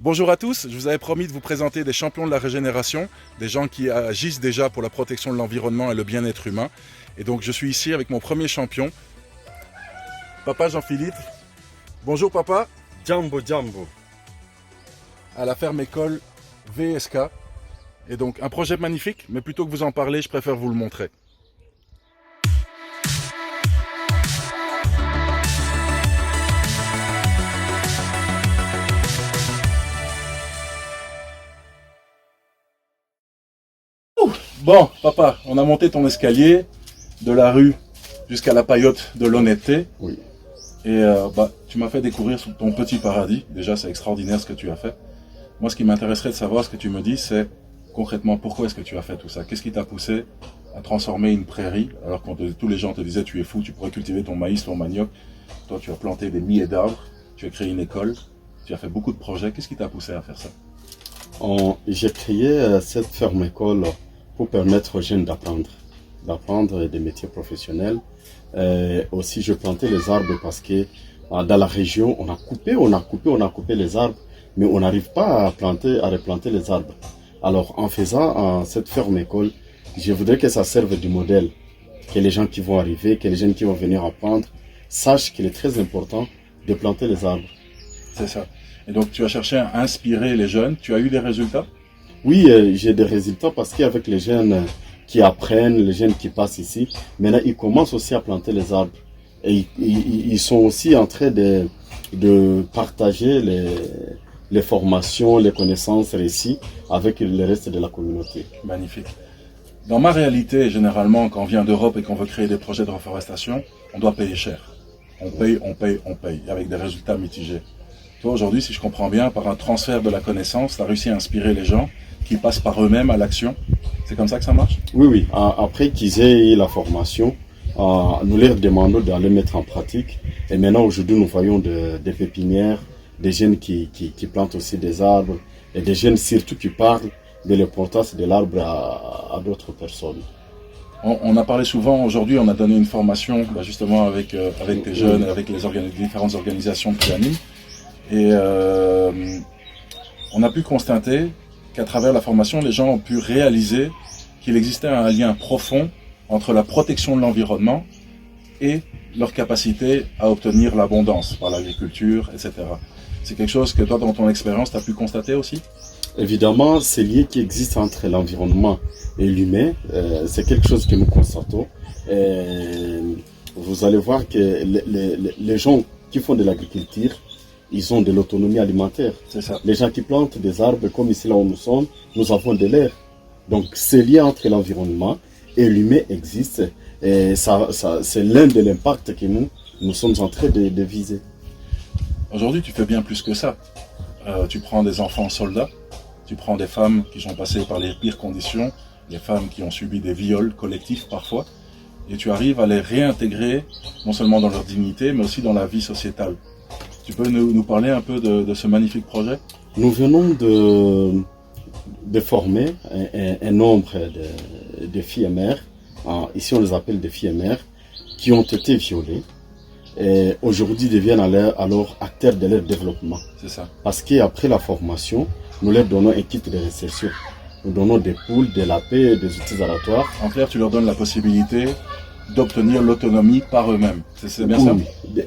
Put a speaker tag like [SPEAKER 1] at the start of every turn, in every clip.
[SPEAKER 1] Bonjour à tous, je vous avais promis de vous présenter des champions de la régénération, des gens qui agissent déjà pour la protection de l'environnement et le bien-être humain. Et donc je suis ici avec mon premier champion, Papa Jean-Philippe. Bonjour papa,
[SPEAKER 2] Jambo Jambo.
[SPEAKER 1] à la ferme école VSK. Et donc un projet magnifique, mais plutôt que vous en parler, je préfère vous le montrer. Bon, papa, on a monté ton escalier de la rue jusqu'à la paillote de l'honnêteté.
[SPEAKER 2] Oui.
[SPEAKER 1] Et tu m'as fait découvrir ton petit paradis. Déjà, c'est extraordinaire ce que tu as fait. Moi, ce qui m'intéresserait de savoir, ce que tu me dis, c'est concrètement pourquoi est-ce que tu as fait tout ça? Qu'est-ce qui t'a poussé à transformer une prairie, alors que tous les gens te disaient tu es fou, tu pourrais cultiver ton maïs, ton manioc. Toi, tu as planté des milliers d'arbres, tu as créé une école, tu as fait beaucoup de projets. Qu'est-ce qui t'a poussé à faire ça?
[SPEAKER 2] J'ai créé cette ferme-école pour permettre aux jeunes d'apprendre des métiers professionnels. Aussi, je plantais les arbres parce que dans la région, on a coupé les arbres, mais on n'arrive pas à replanter les arbres. Alors, en faisant cette ferme-école, je voudrais que ça serve du modèle, que les gens qui vont arriver, que les jeunes qui vont venir apprendre, sachent qu'il est très important de planter les arbres.
[SPEAKER 1] C'est ça. Et donc, tu as cherché à inspirer les jeunes. Tu as eu des résultats?
[SPEAKER 2] Oui, j'ai des résultats parce qu'avec les jeunes qui apprennent, les jeunes qui passent ici, maintenant ils commencent aussi à planter les arbres. Et ils sont aussi en train de partager les formations, les connaissances réussies avec le reste de la communauté.
[SPEAKER 1] Magnifique. Dans ma réalité, généralement, quand on vient d'Europe et qu'on veut créer des projets de reforestation, on doit payer cher. On paye, avec des résultats mitigés. Toi, aujourd'hui, si je comprends bien, par un transfert de la connaissance, tu as réussi à inspirer les gens qui passent par eux-mêmes à l'action. C'est comme ça que ça marche?
[SPEAKER 2] Oui, oui. Après qu'ils aient eu la formation, nous leur demandons d'aller mettre en pratique. Et maintenant, aujourd'hui, nous voyons des pépinières, des jeunes qui plantent aussi des arbres, et des jeunes surtout qui parlent de l'importance de l'arbre à d'autres personnes.
[SPEAKER 1] On a parlé souvent, aujourd'hui, on a donné une formation justement avec des jeunes, avec les différentes organisations de planning. Et on a pu constater qu'à travers la formation, les gens ont pu réaliser qu'il existait un lien profond entre la protection de l'environnement et leur capacité à obtenir l'abondance par l'agriculture, etc. C'est quelque chose que toi, dans ton expérience, tu as pu constater aussi?
[SPEAKER 2] Évidemment, ces liens qui existent entre l'environnement et l'humain, c'est quelque chose que nous constatons. Et vous allez voir que les gens qui font de l'agriculture, ils ont de l'autonomie alimentaire.
[SPEAKER 1] C'est ça.
[SPEAKER 2] Les gens qui plantent des arbres, comme ici là où nous sommes, nous avons de l'air. Donc, ce lien entre l'environnement et l'humain existe. Et c'est l'un de l'impact que nous sommes en train de viser.
[SPEAKER 1] Aujourd'hui, tu fais bien plus que ça. Tu prends des enfants soldats, tu prends des femmes qui sont passées par les pires conditions, des femmes qui ont subi des viols collectifs parfois, et tu arrives à les réintégrer non seulement dans leur dignité, mais aussi dans la vie sociétale. Tu peux nous parler un peu de ce magnifique projet?
[SPEAKER 2] Nous venons de former un nombre de filles et mères, ici on les appelle des filles et mères, qui ont été violées et aujourd'hui deviennent alors acteurs de leur développement.
[SPEAKER 1] C'est ça.
[SPEAKER 2] Parce qu'après la formation, nous leur donnons un kit de réinsertion. Nous donnons des poules, des lapins, des outils aratoires.
[SPEAKER 1] En clair, tu leur donnes la possibilité d'obtenir l'autonomie par eux-mêmes. C'est bien ça?
[SPEAKER 2] Oui.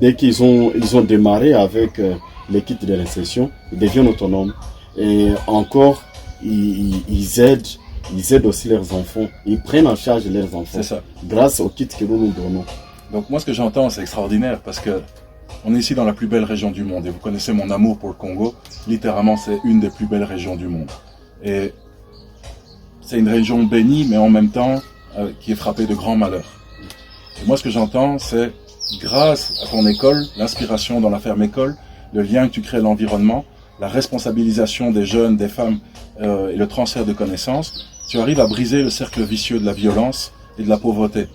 [SPEAKER 2] Dès qu'ils ont démarré avec les kits de réinsertion, ils deviennent autonomes. Et encore, ils aident aussi leurs enfants. Ils prennent en charge leurs enfants.
[SPEAKER 1] C'est ça.
[SPEAKER 2] Grâce au kit que nous donnons.
[SPEAKER 1] Donc moi, ce que j'entends, c'est extraordinaire parce que on est ici dans la plus belle région du monde. Et vous connaissez mon amour pour le Congo. Littéralement, c'est une des plus belles régions du monde. Et c'est une région bénie, mais en même temps qui est frappée de grands malheurs. Et moi, ce que j'entends, c'est grâce à ton école, l'inspiration dans la ferme école, le lien que tu crées à l'environnement, la responsabilisation des jeunes, des femmes et le transfert de connaissances, tu arrives à briser le cercle vicieux de la violence et de la pauvreté.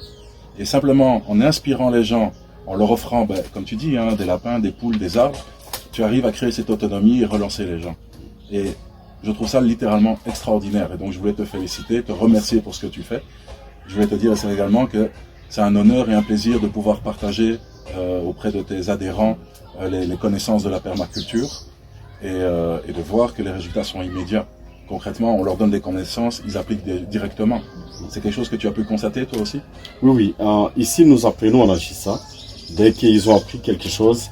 [SPEAKER 1] Et simplement, en inspirant les gens, en leur offrant, comme tu dis, des lapins, des poules, des arbres, tu arrives à créer cette autonomie et relancer les gens. Et je trouve ça littéralement extraordinaire. Et donc, je voulais te féliciter, te remercier pour ce que tu fais. Je voulais te dire également que c'est un honneur et un plaisir de pouvoir partager auprès de tes adhérents les connaissances de la permaculture. et de voir que les résultats sont immédiats. Concrètement, on leur donne des connaissances, ils appliquent directement. C'est quelque chose que tu as pu constater toi aussi?
[SPEAKER 2] Oui, oui. Ici, nous apprenons en agissant. Dès qu'ils ont appris quelque chose,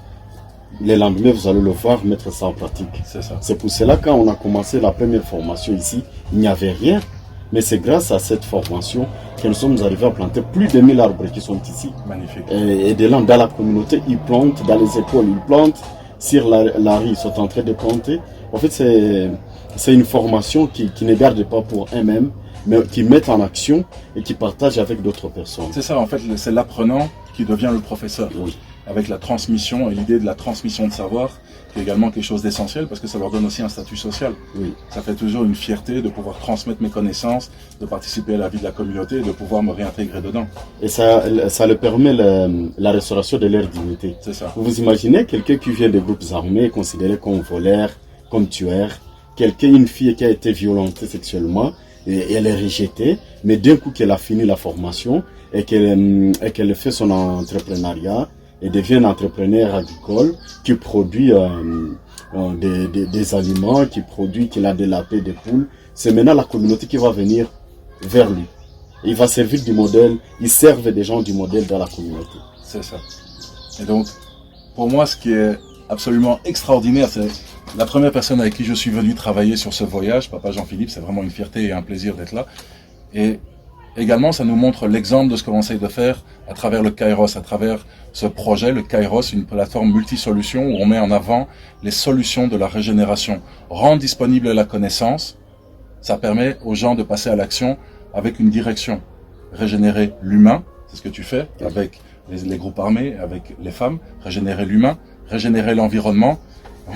[SPEAKER 2] les lendemains, vous allez le voir mettre ça en pratique.
[SPEAKER 1] C'est ça.
[SPEAKER 2] C'est pour cela, quand on a commencé la première formation ici, il n'y avait rien. Mais c'est grâce à cette formation que nous sommes arrivés à planter plus de 1000 arbres qui sont ici.
[SPEAKER 1] Magnifique.
[SPEAKER 2] Et de là, dans la communauté, ils plantent, dans les écoles, ils plantent. Sur la rue, ils sont en train de planter. En fait, c'est une formation qui ne garde pas pour eux-mêmes, mais qui met en action et qui partage avec d'autres personnes.
[SPEAKER 1] C'est ça, en fait, c'est l'apprenant qui devient le professeur.
[SPEAKER 2] Oui.
[SPEAKER 1] Avec la transmission et l'idée de la transmission de savoir, qui est également quelque chose d'essentiel parce que ça leur donne aussi un statut social.
[SPEAKER 2] Oui.
[SPEAKER 1] Ça fait toujours une fierté de pouvoir transmettre mes connaissances, de participer à la vie de la communauté et de pouvoir me réintégrer dedans.
[SPEAKER 2] Et ça leur permet la restauration de leur dignité.
[SPEAKER 1] C'est ça.
[SPEAKER 2] Vous vous imaginez quelqu'un qui vient des groupes armés, considéré comme voleur, comme tueur, une fille qui a été violentée sexuellement, et elle est rejetée, mais d'un coup qu'elle a fini la formation et qu'elle fait son entrepreneuriat, et devient un entrepreneur agricole qui produit des aliments, qu'il a des lapins, des poules. C'est maintenant la communauté qui va venir vers lui. Il va servir du modèle, il serve des gens du modèle dans la communauté.
[SPEAKER 1] C'est ça. Et donc, pour moi, ce qui est absolument extraordinaire, c'est la première personne avec qui je suis venu travailler sur ce voyage, Papa Jean-Philippe, c'est vraiment une fierté et un plaisir d'être là. Et également, ça nous montre l'exemple de ce que l'on essaye de faire à travers le Kairos, à travers ce projet, le Kairos, une plateforme multisolution où on met en avant les solutions de la régénération. Rendre disponible la connaissance, ça permet aux gens de passer à l'action avec une direction. Régénérer l'humain, c'est ce que tu fais avec les groupes armés, avec les femmes. Régénérer l'humain, régénérer l'environnement.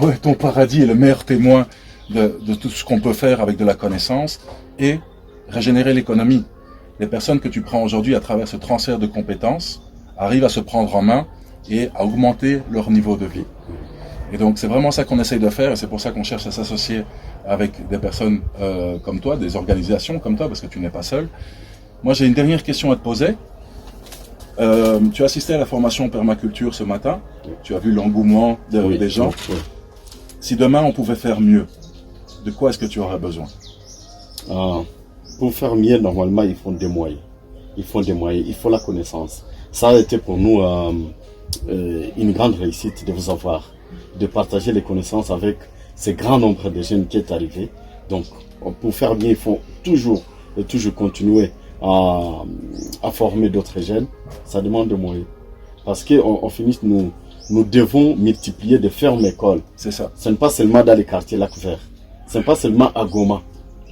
[SPEAKER 1] Ouais, ton paradis est le meilleur témoin de tout ce qu'on peut faire avec de la connaissance. Et régénérer l'économie. Les personnes que tu prends aujourd'hui à travers ce transfert de compétences arrivent à se prendre en main et à augmenter leur niveau de vie. Et donc c'est vraiment ça qu'on essaye de faire et c'est pour ça qu'on cherche à s'associer avec des personnes comme toi, des organisations comme toi, parce que tu n'es pas seul. Moi j'ai une dernière question à te poser. Tu as assisté à la formation permaculture ce matin, tu as vu l'engouement des gens.
[SPEAKER 2] Oui.
[SPEAKER 1] Si demain on pouvait faire mieux, de quoi est-ce que tu aurais besoin?
[SPEAKER 2] Pour faire mieux, normalement, il faut des moyens. Il faut la connaissance. Ça a été pour nous une grande réussite de vous avoir, de partager les connaissances avec ce grand nombre de jeunes qui est arrivé. Donc, pour faire mieux, il faut toujours continuer à former d'autres jeunes. Ça demande des moyens. Parce qu'en finit, nous devons multiplier de fermes écoles.
[SPEAKER 1] C'est ça.
[SPEAKER 2] Ce n'est pas seulement dans les quartiers Lac Vert. Ce n'est pas seulement à Goma.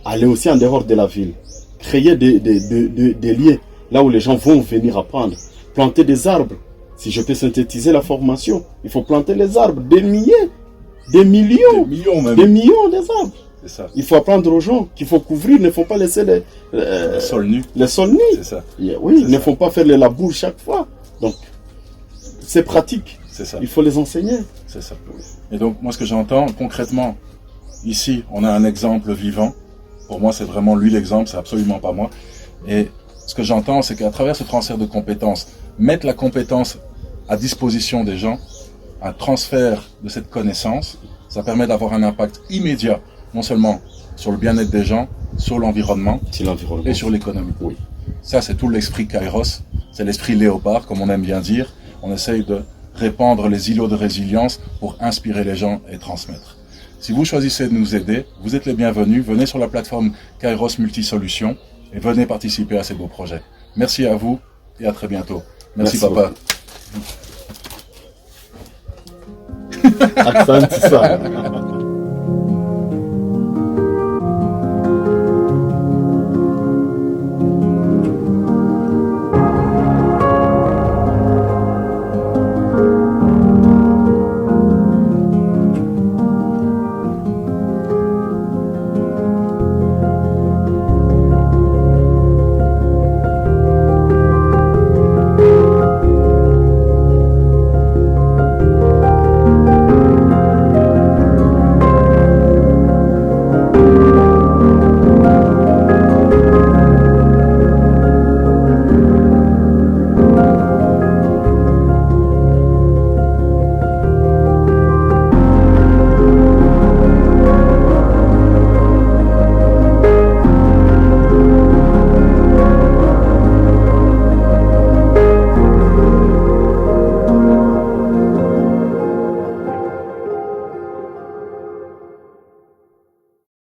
[SPEAKER 2] Aller aussi en dehors de la ville. Créer des lieux là où les gens vont venir apprendre. Planter des arbres. Si je peux synthétiser la formation, il faut planter les arbres. Des milliers, des millions.
[SPEAKER 1] Des millions même.
[SPEAKER 2] Des millions des arbres.
[SPEAKER 1] C'est ça.
[SPEAKER 2] Il faut apprendre aux gens qu'il faut couvrir, il ne faut pas laisser
[SPEAKER 1] Les sols nus.
[SPEAKER 2] les sols nus.
[SPEAKER 1] C'est ça.
[SPEAKER 2] Oui,
[SPEAKER 1] C'est
[SPEAKER 2] il ne
[SPEAKER 1] ça.
[SPEAKER 2] faut pas faire les labours chaque fois. Donc, c'est pratique.
[SPEAKER 1] C'est ça.
[SPEAKER 2] Il faut les enseigner.
[SPEAKER 1] C'est ça. Et donc, moi, ce que j'entends concrètement, ici, on a un exemple vivant. Pour moi, c'est vraiment lui l'exemple, c'est absolument pas moi. Et ce que j'entends, c'est qu'à travers ce transfert de compétences, mettre la compétence à disposition des gens, un transfert de cette connaissance, ça permet d'avoir un impact immédiat, non seulement sur le bien-être des gens, sur l'environnement et sur l'économie.
[SPEAKER 2] Oui.
[SPEAKER 1] Ça, c'est tout l'esprit Kairos, c'est l'esprit léopard, comme on aime bien dire. On essaye de répandre les îlots de résilience pour inspirer les gens et transmettre. Si vous choisissez de nous aider, vous êtes les bienvenus. Venez sur la plateforme Kairos Multisolutions et venez participer à ces beaux projets. Merci à vous et à très bientôt. Merci papa.
[SPEAKER 2] Accent, c'est ça.